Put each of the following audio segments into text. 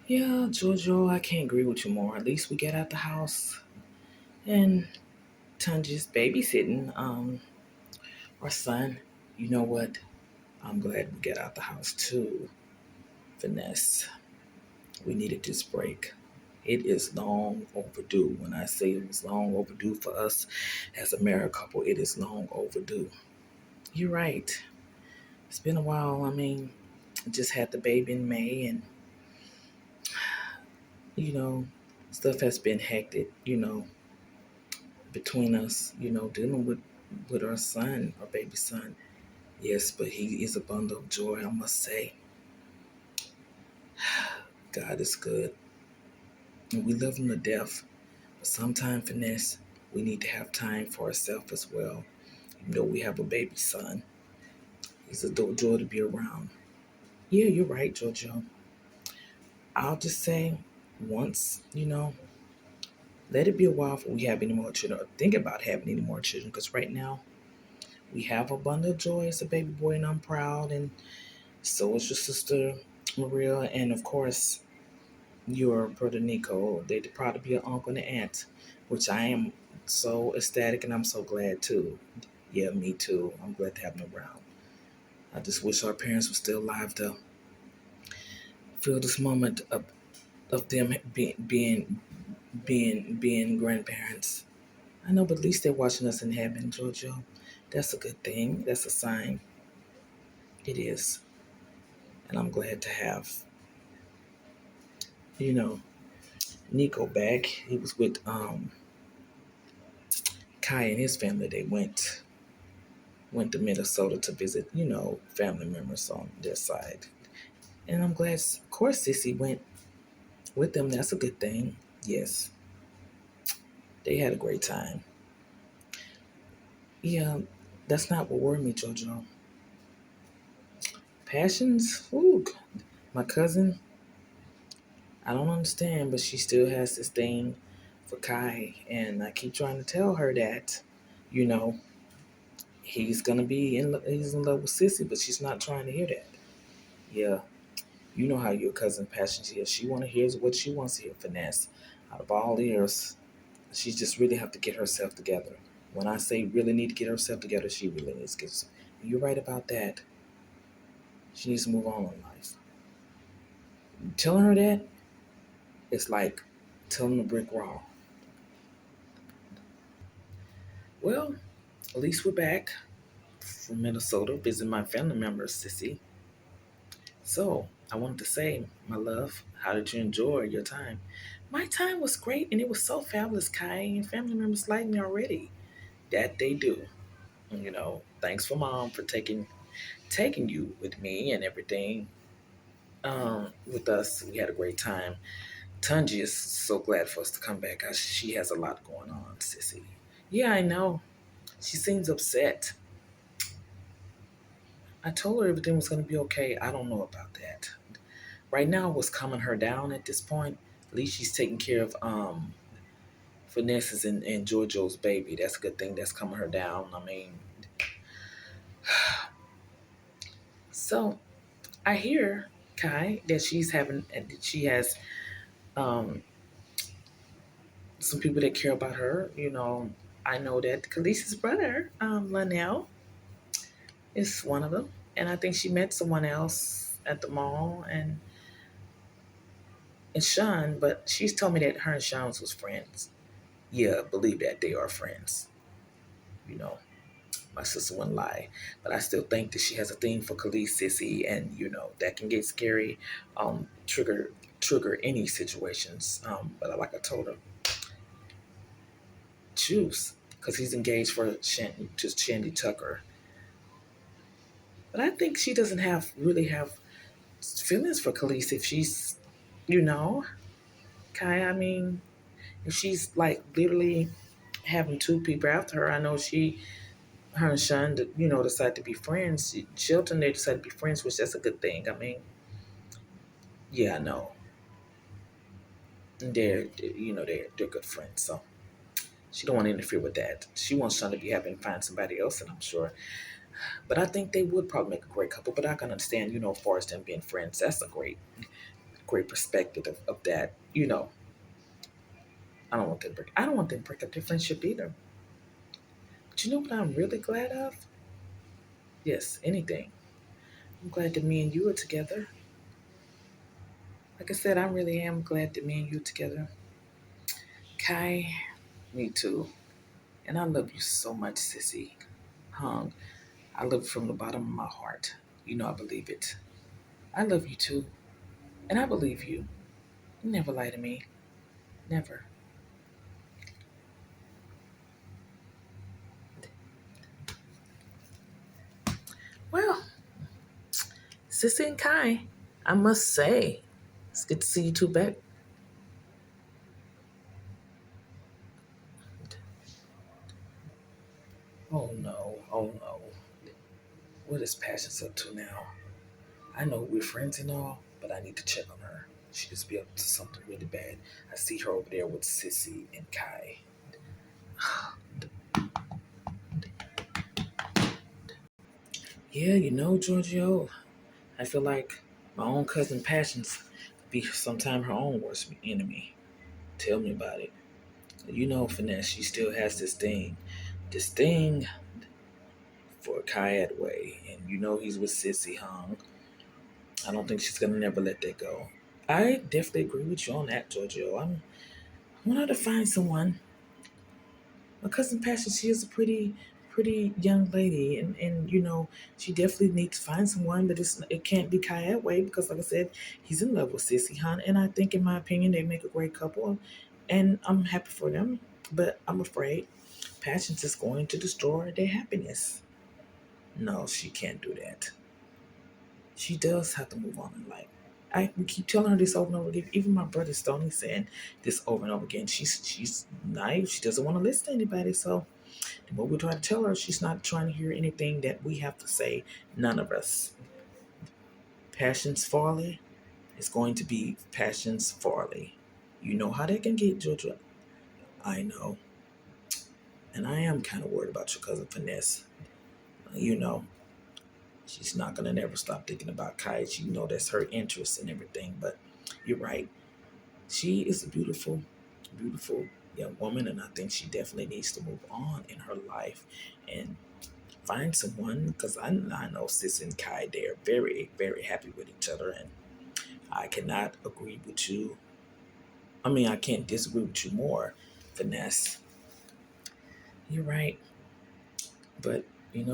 Yeah, Jojo, I can't agree with you more. At least we get out the house and Tunji's babysitting our son. You know what? I'm glad we get out the house too, Finesse. We needed this break. It is long overdue. When I say it was long overdue for us as a married couple, it is long overdue. You're right. It's been a while. I mean, I just had the baby in May, and you know, stuff has been hectic. Between us. Dealing with our son, our baby son. Yes, but he is a bundle of joy. I must say, God is good, and we love him to death. But sometimes, Finesse, we need to have time for ourselves as well. Even though we have a baby son, he's a joy to be around. Yeah, you're right, Jojo. I'll just say, once, let it be a while before we have any more children, or think about having any more children. Because right now, we have a bundle of joy as a baby boy, and I'm proud. And so is your sister Maria, and of course, your brother Nico. They're proud to be an uncle and an aunt, which I am so ecstatic, and I'm so glad too. Yeah, me too. I'm glad to have them around. I just wish our parents were still alive to feel this moment of them being grandparents. I know, but at least they're watching us in heaven, Jojo. That's a good thing. That's a sign. It is, and I'm glad to have you know Nico back. He was with Kai and his family. They went to Minnesota to visit, family members on their side. And I'm glad, of course, Sissy went with them. That's a good thing. Yes, they had a great time. Yeah, that's not what worried me, Jojo. Passions? Ooh, my cousin, I don't understand, but she still has this thing for Kai. And I keep trying to tell her that, you know, he's in love with Sissy, but she's not trying to hear that. Yeah, you know how your cousin passions is. She want to hear what she wants to hear. Finesse, out of all ears, she just really have to get herself together. When I say really need to get herself together, she really needs to get. You're right about that. She needs to move on in life. Telling her that, it's like telling a brick wall. Well, at least we're back from Minnesota visiting my family members, Sissy. So I wanted to say, my love, how did you enjoy your time? My time was great, and it was so fabulous, Kai, and family members like me already. That they do. Thanks for mom for taking you with me and everything. With us, we had a great time. Tunji is so glad for us to come back. She has a lot going on, Sissy. Yeah, I know. She seems upset. I told her everything was going to be okay. I don't know about that. Right now, what's calming her down at this point, at least she's taking care of Vanessa's and Giorgio's baby. That's a good thing. That's calming her down. I mean, so I hear Kai that she has um, some people that care about her. I know that Khaleesi's brother, Linnell, is one of them, and I think she met someone else at the mall and Sean, but she's told me that her and Sean's was friends. Yeah, believe that they are friends. You know, my sister wouldn't lie, but I still think that she has a thing for Khalees Sissy, and that can get scary, trigger any situations. But like I told her, choose because he's engaged to Shandy Tucker. But I think she doesn't really have feelings for Khalees if she's, you know, Kai. I mean, if she's like literally having two people after her, I know her and Sean, decide to be friends. Shelton, they decide to be friends, which that's a good thing. I mean, yeah, I know. They're good friends, so she don't want to interfere with that. She wants Sean to be happy and find somebody else, and I'm sure. But I think they would probably make a great couple. But I can understand, as far as them being friends, that's a great. great perspective of that. I don't want them to break up their friendship either. But you know what I'm really glad of? Yes, anything. I'm glad that me and you are together. Like I said, I really am glad that me and you are together. Kai, me too. And I love you so much, sissy. Hung, I love you from the bottom of my heart. You know I believe it. I love you too. And I believe you. You never lie to me. Never. Well, Sissy and Kai, I must say, it's good to see you two back. Oh no, oh no. What is Patience up to now? I know we're friends and all, but I need to check on her. She just be up to something really bad. I see her over there with Sissy and Kai. Yeah, Giorgio, I feel like my own cousin Patience could be sometime her own worst enemy. Tell me about it. Finesse, she still has this thing for Kai Atway, and he's with Sissy Hung. I don't think she's gonna never let that go. I definitely agree with you on that, Giorgio. I want her to find someone. My cousin Passion, she is a pretty young lady, and she definitely needs to find someone, but it can't be Kai Atway because, like I said, he's in love with Sissy Hunt, and I think, in my opinion, they make a great couple, and I'm happy for them. But I'm afraid Passion's is going to destroy their happiness. No, she can't do that. She does have to move on in life. We keep telling her this over and over again. Even my brother Stoney saying this over and over again. She's naive. She doesn't want to listen to anybody. So the more we try to tell her, she's not trying to hear anything that we have to say. None of us. Passions Farley is going to be Passions Farley. You know how they can get, Georgia. I know. And I am kind of worried about your cousin Finesse. You know, she's not going to never stop thinking about Kai. You know that's her interest and everything. But you're right. She is a beautiful, beautiful young woman, and I think she definitely needs to move on in her life and find someone, because I know Sis and Kai, they're very, very happy with each other, and I cannot agree with you. I mean, I can't disagree with you more, Finesse. You're right, but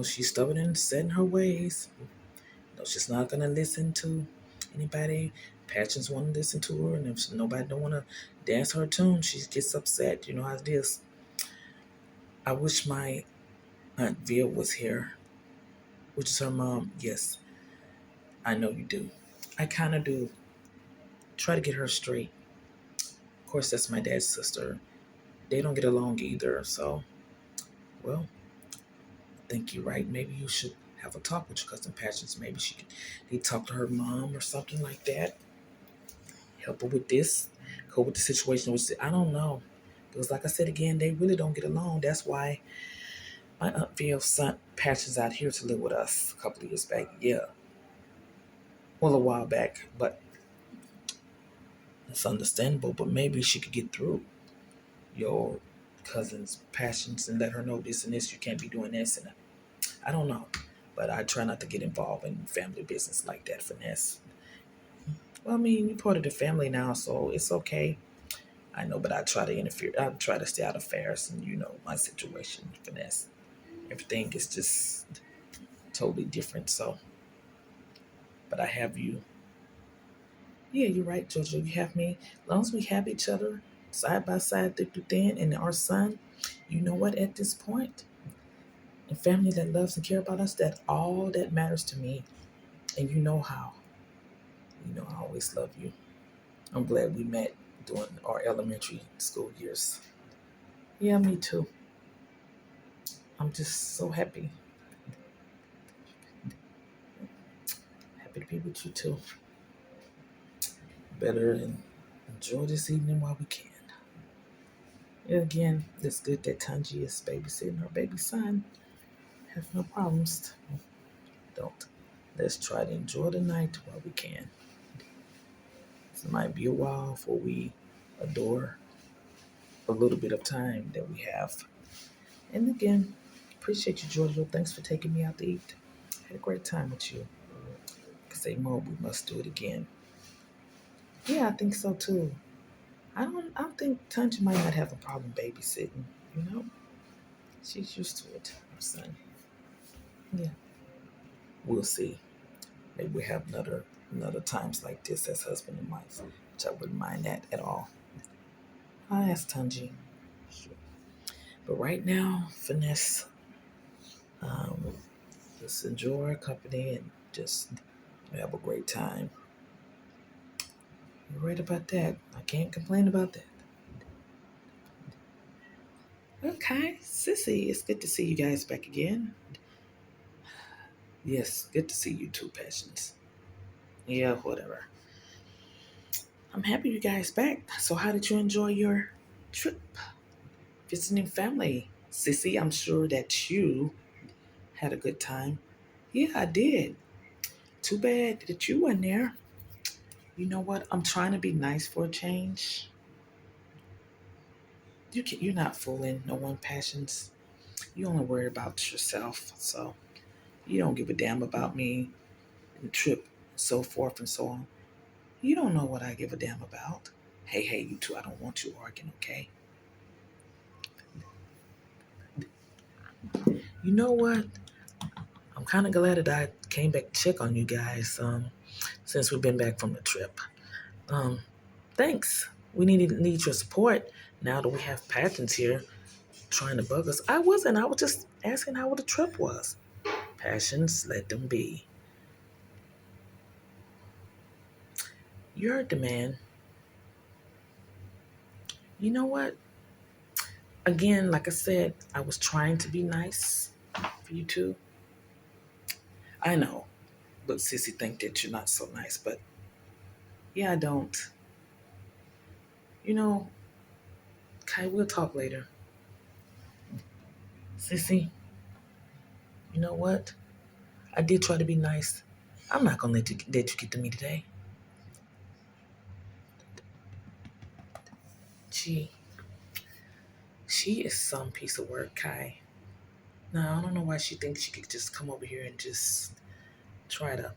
she's stubborn and set in her ways. She's not gonna listen to anybody. Passions want to listen to her, and if nobody don't want to dance her tune, she gets upset. You know how it is. I wish my Aunt Ville was here, which is her mom. Yes, I know you do. I kind of do. Try to get her straight. Of course, that's my dad's sister. They don't get along either. So, well, I think you're right. Maybe you should have a talk with your cousin Passions. Maybe she could need to talk to her mom or something like that. Help her with this. Cope with the situation. Which I don't know. Because, like I said again, they really don't get along. That's why my Aunt Ville sent Passions out here to live with us a couple of years back. Yeah. Well, a while back. But it's understandable. But maybe she could get through your cousin's passions and let her know this and this. You can't be doing this. And I don't know. But I try not to get involved in family business like that, Finesse. Well, I mean, you're part of the family now, so it's okay. I know, but I try to interfere. I try to stay out of affairs, and my situation, Finesse. Everything is just totally different. So, but I have you. Yeah, you're right, Jojo. You have me. As long as we have each other side by side, thick to thin, and our son, you know what? At this point, a family that loves and care about us, that all that matters to me. And you know how. I always love you. I'm glad we met during our elementary school years. Yeah, me too. I'm just so happy. Happy to be with you too. Better and enjoy this evening while we can. And again, it's good that Tanji is babysitting her baby son. Have no problems. Don't. Let's try to enjoy the night while we can. It might be a while before we adore a little bit of time that we have. And again, appreciate you, Giorgio. Thanks for taking me out to eat. Had a great time with you. Say more, we must do it again. Yeah, I think so too. I don't think Tunja might not have a problem babysitting, you know? She's used to it, her son. Yeah. We'll see. Maybe we have another times like this as husband and wife, which I wouldn't mind that at all. I'll ask Tunji. Sure. But right now, finesse. Um, just enjoy our company and just have a great time. You're right about that. I can't complain about that. Okay, Sissy, it's good to see you guys back again. Yes, good to see you too, Passions. Yeah, whatever. I'm happy you guys back. So how did you enjoy your trip? Visiting family. Sissy, I'm sure that you had a good time. Yeah, I did. Too bad that you weren't there. You know what? I'm trying to be nice for a change. You're not fooling no one, Passions. You only worry about yourself. So you don't give a damn about me and the trip, so forth and so on. You don't know what I give a damn about. Hey, you two, I don't want you arguing, okay? You know what? I'm kind of glad that I came back to check on you guys since we've been back from the trip. Um, Thanks. We need your support now that we have Patents here trying to bug us. I wasn't. I was just asking how the trip was. Passions, let them be. You heard the man. You know what? Again, like I said, I was trying to be nice for you two. I know, but Sissy think that you're not so nice. But yeah, I don't. You know, Kai, we'll talk later. Sissy, you know what? I did try to be nice. I'm not gonna let you get to me today. She she is some piece of work, Kai. Now I don't know why she thinks she could just come over here and just try to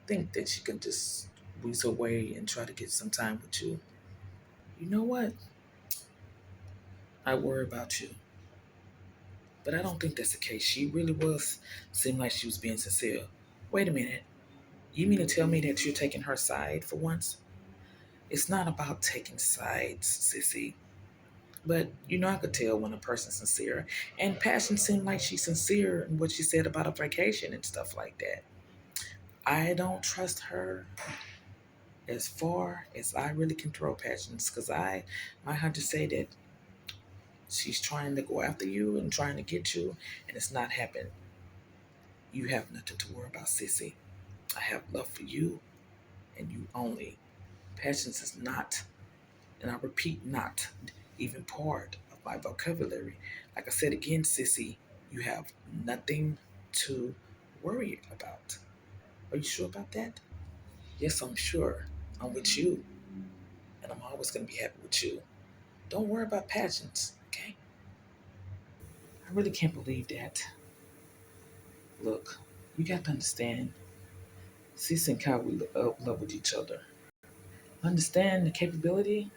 think that she can just weasel away and try to get some time with you. You know what? I worry about you. But I don't think that's the case. She really was seemed like she was being sincere. Wait a minute. You mean to tell me that you're taking her side for once? It's not about taking sides, sissy. But you know, I could tell when a person's sincere. And Passion seemed like she's sincere in what she said about a vacation and stuff like that. I don't trust her as far as I really can throw Passions because my hunches say that she's trying to go after you and trying to get you, and it's not happening. You have nothing to worry about, sissy. I have love for you and you only. Passions is not, and I repeat, not even part of my vocabulary. Like I said again, sissy, you have nothing to worry about. Are you sure about that? Yes, I'm sure. I'm with you, and I'm always going to be happy with you. Don't worry about passions, okay? I really can't believe that. Look, you got to understand, Sis and Kai, we love with each other. Understand the capability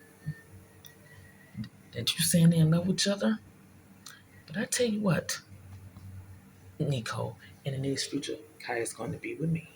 that you saying they in love with each other? But I tell you what, Nico, in the near future, Kai is going to be with me.